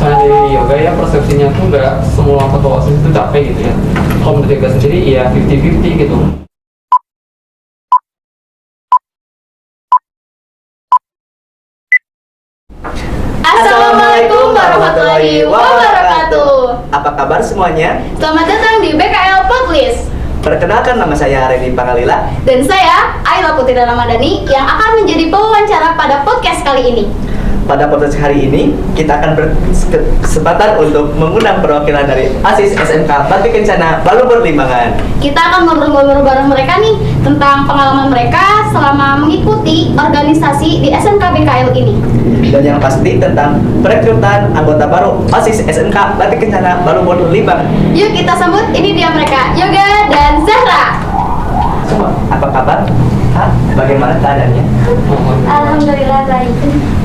misalnya dari yoga ya persepsinya tuh nggak semua ketua OSIS itu capek gitu ya. Kalau menurut yoga sendiri ya 50-50 gitu. Assalamualaikum warahmatullahi wabarakatuh. Apa kabar semuanya? Selamat datang di BKL Podcast. Perkenalkan, nama saya Reni Pangalila. Dan saya Ayla Putri Ramadhani yang akan menjadi pewawancara pada podcast kali ini. Pada podcast hari ini, kita akan berkesempatan untuk mengundang perwakilan dari ASIS SMK Bakti Kencana Balubur Limbangan. Kita akan ngobrol-ngobrol bareng mereka nih tentang pengalaman mereka selama mengikuti organisasi di SMK BKL ini. Dan yang pasti tentang perekrutan anggota baru ASIS SMK Bakti Kencana Balubur Limbangan. Yuk kita sambut, ini dia mereka, Yoga dan Zahra. Semua, apa kabar? Bagaimana keadaannya? Alhamdulillah baik.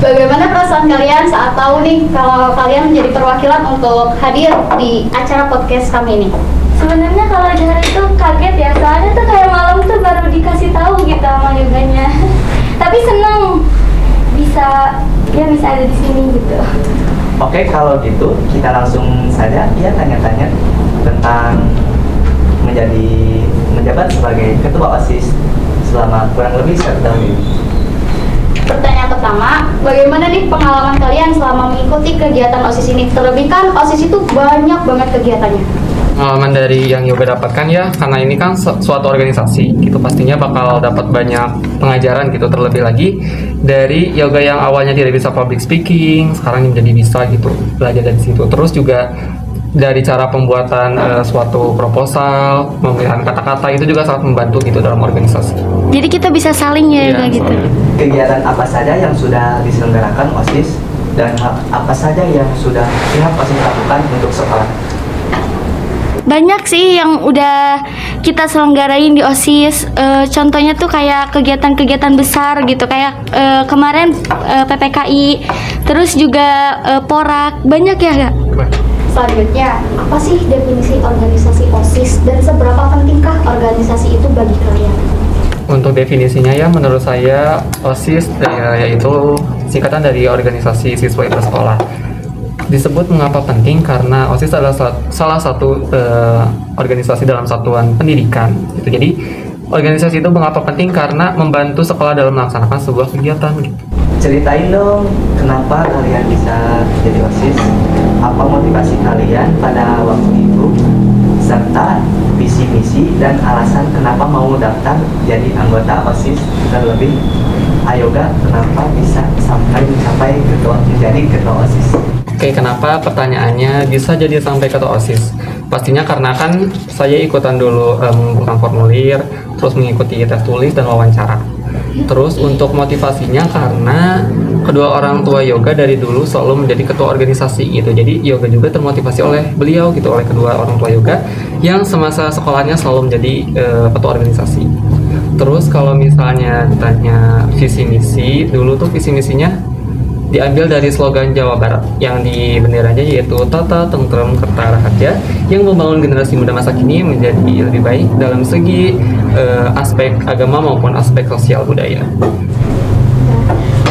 Bagaimana perasaan kalian saat tahu nih kalau kalian menjadi perwakilan untuk hadir di acara podcast kami ini? Sebenarnya kalau di hari itu kaget ya, soalnya tuh kayak malam tuh baru dikasih tahu gitu sama yoganya. Tapi seneng bisa ada di sini gitu. Oke, kalau gitu kita langsung saja ya tanya-tanya tentang menjabat sebagai ketua OSIS selama kurang lebih 1 tahun ini. Pertanyaan pertama, bagaimana nih pengalaman kalian selama mengikuti kegiatan OSIS ini? Terlebih kan OSIS itu banyak banget kegiatannya. Pengalaman dari yang yoga dapatkan ya, karena ini kan suatu organisasi gitu, pastinya bakal dapat banyak pengajaran gitu. Terlebih lagi dari yoga yang awalnya tidak bisa public speaking, sekarang menjadi bisa gitu, belajar dari situ. Terus juga dari cara pembuatan suatu proposal, pemilihan kata-kata itu juga sangat membantu gitu dalam organisasi. Jadi kita bisa saling ya, Iya, gitu. Kegiatan apa saja yang sudah diselenggarakan OSIS dan apa saja yang sudah pihak OSIS lakukan untuk sekolah? Banyak sih yang udah kita selenggarain di OSIS. Contohnya tuh kayak kegiatan-kegiatan besar gitu, kayak kemarin PPKI, terus juga Porak, banyak ya Kak? Selanjutnya, apa sih definisi organisasi OSIS dan seberapa pentingkah organisasi itu bagi kalian? Untuk definisinya ya, menurut saya OSIS yaitu singkatan dari organisasi siswa intersekolah. Disebut mengapa penting karena OSIS adalah salah satu organisasi dalam satuan pendidikan. Gitu. Jadi organisasi itu mengapa penting karena membantu sekolah dalam melaksanakan sebuah kegiatan. Gitu. Ceritain dong, kenapa kalian bisa jadi OSIS? Apa motivasi kalian pada waktu itu? Serta visi misi dan alasan kenapa mau daftar jadi anggota OSIS. Terlebih, Ayoga kenapa bisa mencapai menjadi ketua OSIS? Oke, kenapa pertanyaannya bisa jadi sampai ketua OSIS? Pastinya karena kan saya ikutan dulu mengumpulkan formulir, terus mengikuti tes tulis dan wawancara. Terus untuk motivasinya karena kedua orang tua yoga dari dulu selalu menjadi ketua organisasi gitu. Jadi yoga juga termotivasi oleh beliau gitu, oleh kedua orang tua yoga yang semasa sekolahnya selalu menjadi ketua organisasi. Terus kalau misalnya ditanya visi misi, dulu tuh visi misinya diambil dari slogan Jawa Barat yang di benderanya yaitu Tata Tentrem Kerta Raharja yang membangun generasi muda masa kini menjadi lebih baik dalam segi aspek agama maupun aspek sosial budaya.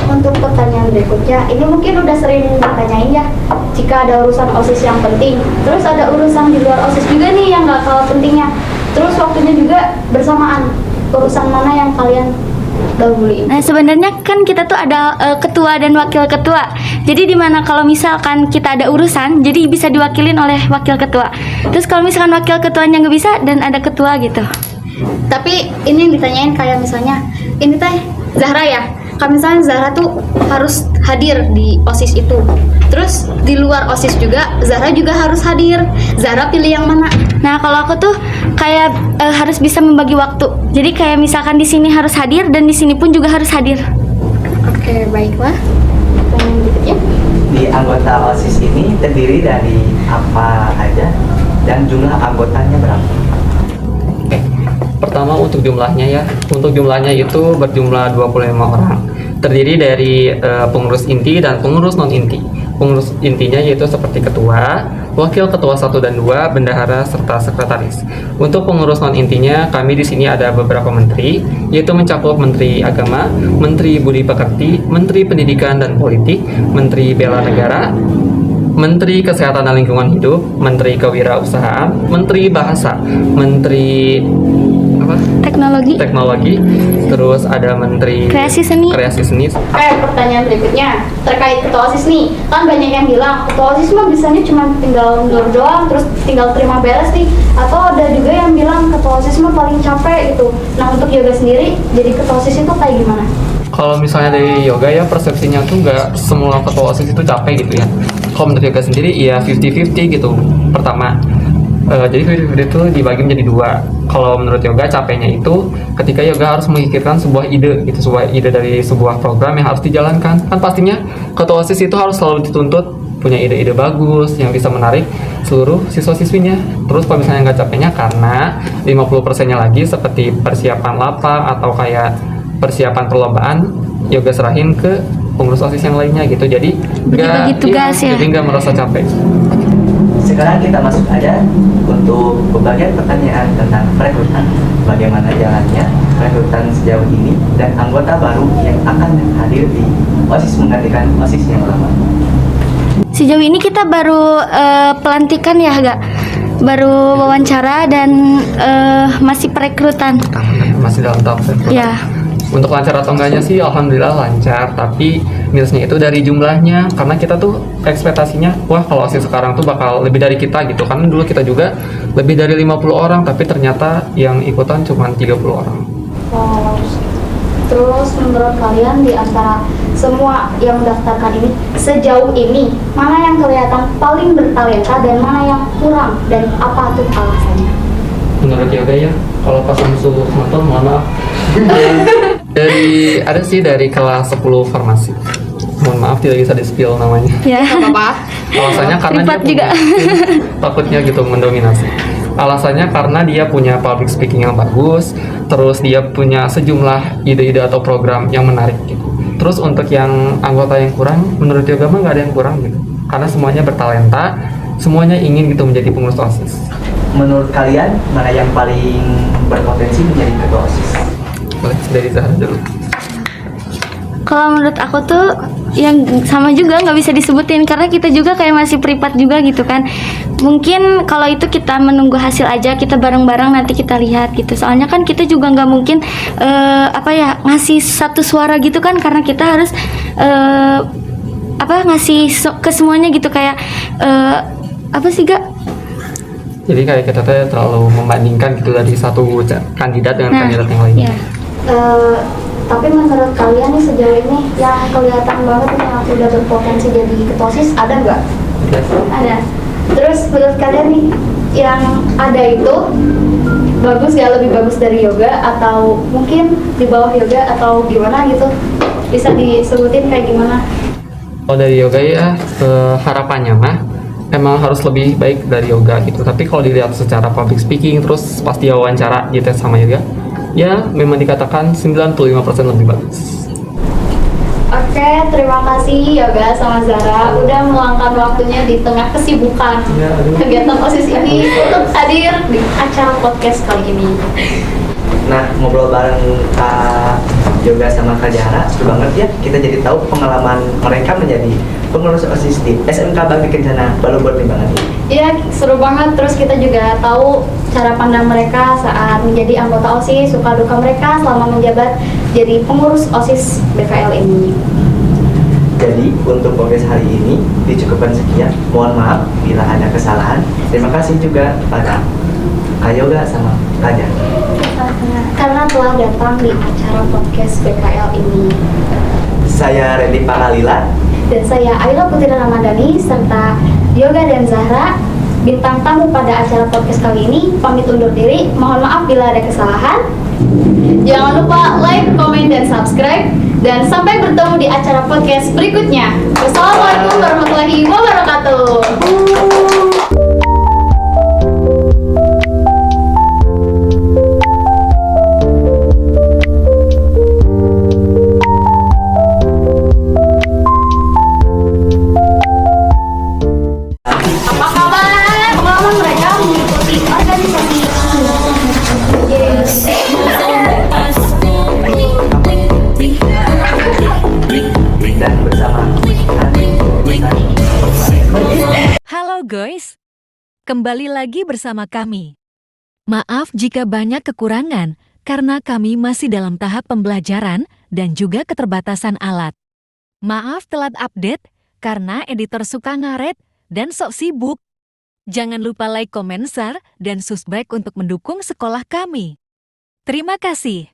Untuk pertanyaan berikutnya, ini mungkin udah sering ditanyain ya, jika ada urusan OSIS yang penting, terus ada urusan di luar OSIS juga nih yang gak kalah pentingnya, terus waktunya juga bersamaan, urusan mana yang kalian dahuluin? Nah sebenarnya kan kita tuh ada ketua dan wakil ketua. Jadi dimana kalau misalkan kita ada urusan, jadi bisa diwakilin oleh wakil ketua. Terus kalau misalkan wakil ketuanya nggak bisa dan ada ketua gitu. Tapi ini yang ditanyain kayak misalnya, ini teh Zahra ya, kalau misalnya Zahra tuh harus hadir di OSIS itu, terus di luar OSIS juga Zahra juga harus hadir, Zahra pilih yang mana? Nah kalau aku tuh kayak harus bisa membagi waktu. Jadi kayak misalkan di sini harus hadir dan di sini pun juga harus hadir. Oke, baiklah. Pertanyaan berikutnya. Di anggota OSIS ini terdiri dari apa aja dan jumlah anggotanya berapa? Oke. Pertama untuk jumlahnya ya. Untuk jumlahnya itu berjumlah 25 orang. Terdiri dari pengurus inti dan pengurus non inti. Pengurus intinya yaitu seperti ketua, wakil ketua 1 dan 2, bendahara serta sekretaris. Untuk pengurus non intinya, kami di sini ada beberapa menteri, yaitu mencakup Menteri Agama, Menteri Budi Pekerti, Menteri Pendidikan dan Politik, Menteri Bela Negara, Menteri Kesehatan dan Lingkungan Hidup, Menteri Kewirausahaan, Menteri Bahasa, Menteri apa? Teknologi, terus ada Menteri Kreasi seni. Oke, pertanyaan berikutnya terkait ketua OSIS nih. Kan banyak yang bilang ketua OSIS mah bisanya cuma tinggal mundur doang, terus tinggal terima beres nih. Atau ada juga yang bilang ketua OSIS mah paling capek gitu. Nah, untuk yoga sendiri, jadi ketua OSIS itu kayak gimana? Kalau misalnya dari yoga ya persepsinya tuh nggak semua ketua OSIS itu capek gitu ya. Kalau menurut yoga sendiri ya 50-50 gitu. Pertama, jadi 50-50 itu dibagi menjadi dua. Kalau menurut yoga capeknya itu ketika yoga harus memikirkan sebuah ide gitu, sebuah ide dari sebuah program yang harus dijalankan. Kan pastinya ketua OSIS itu harus selalu dituntut punya ide-ide bagus yang bisa menarik seluruh siswa-siswinya. Terus kalau misalnya nggak capeknya karena 50%-nya lagi seperti persiapan lapang atau kayak persiapan perlombaan, yoga serahin ke pengurus OSIS yang lainnya gitu. Jadi Bagi-bagi tugas ya. Jadi nggak merasa capek. Sekarang kita masuk aja untuk pembagian pertanyaan tentang perekrutan. Bagaimana jalannya perekrutan sejauh ini dan anggota baru yang akan hadir di OSIS menggantikan OSIS yang lama. Sejauh ini kita baru pelantikan ya, Gak? Baru wawancara dan masih perekrutan. Masih dalam tahap perekrutan. Ya. Untuk lancar atau enggaknya sih alhamdulillah lancar, tapi minusnya itu dari jumlahnya, karena kita tuh ekspektasinya wah kalau OSIS sekarang tuh bakal lebih dari kita gitu, karena dulu kita juga lebih dari 50 orang tapi ternyata yang ikutan cuma 30 orang. Wow. Terus menurut kalian di antara semua yang mendaftarkan ini sejauh ini mana yang kelihatan paling bertalenta dan mana yang kurang dan apa tuh alasannya? Menurut yoga ya, kalau pas musuh nonton mohon maaf. Dari kelas 10 farmasi. Mohon maaf tidak bisa di-spill namanya. Ya. Apa? Alasannya karena Privat dia juga. takutnya gitu mendominasi. Alasannya karena dia punya public speaking yang bagus, terus dia punya sejumlah ide-ide atau program yang menarik gitu. Terus untuk yang anggota yang kurang, menurut yoga mah nggak ada yang kurang gitu. Karena semuanya bertalenta, semuanya ingin gitu menjadi pengurus OSIS. Menurut kalian mana yang paling berpotensi menjadi ketua OSIS? Boleh dari Zahra dulu. Kalau menurut aku tuh yang sama juga nggak bisa disebutin karena kita juga kayak masih privat juga gitu kan. Mungkin kalau itu kita menunggu hasil aja, kita bareng-bareng nanti kita lihat gitu. Soalnya kan kita juga nggak mungkin ngasih satu suara gitu kan, karena kita harus ngasih ke semuanya gitu kayak apa sih Gak? Jadi kayak kita tuh terlalu membandingkan gitu dari satu kandidat dengan kandidat yang lainnya. Iya. Tapi menurut kalian nih sejauh ini yang kelihatan banget yang udah berpotensi jadi ketua OSIS ada nggak? Ada. Terus menurut kalian nih yang ada itu bagus nggak, lebih bagus dari yoga atau mungkin di bawah yoga atau gimana gitu? Bisa disebutin kayak gimana? Kalau dari yoga ya harapannya mah emang harus lebih baik dari yoga gitu. Tapi kalau dilihat secara public speaking terus pasti wawancara dites sama yoga, ya memang dikatakan 95% lebih bagus. Oke, terima kasih Yoga sama Zara udah meluangkan waktunya di tengah kesibukan kegiatan OSIS ini untuk hadir di acara podcast kali ini. Nah, ngobrol bareng Kak Yoga sama Kak Zahra, seru banget ya. Kita jadi tahu pengalaman mereka menjadi pengurus OSIS di SMK Bakti Kencana Balubur Limbangan ini. Iya, seru banget. Terus kita juga tahu cara pandang mereka saat menjadi anggota OSIS, suka duka mereka selama menjabat jadi pengurus OSIS BKL ini. Jadi untuk podcast hari ini dicukupkan sekian. Mohon maaf bila ada kesalahan. Terima kasih juga pada Kak Yoga sama Kak Zahra Karena telah datang di acara podcast BKL ini. Saya Randy Pangalila Dan saya Ayla Putri Ramadhani serta Yoga dan Zahra, bintang tamu pada acara podcast kali ini, pamit undur diri. Mohon maaf bila ada kesalahan. Jangan lupa like, komen, dan subscribe. Dan sampai bertemu di acara podcast berikutnya. Wassalamualaikum warahmatullahi wabarakatuh. Apa kabar? Pengalaman mereka mengikuti organisasi dan bersama guys, kembali lagi bersama kami. Maaf jika banyak kekurangan karena kami masih dalam tahap pembelajaran dan juga keterbatasan alat. Maaf telat update karena editor suka ngaret dan sok sibuk. Jangan lupa like, komen, share, dan subscribe untuk mendukung sekolah kami. Terima kasih.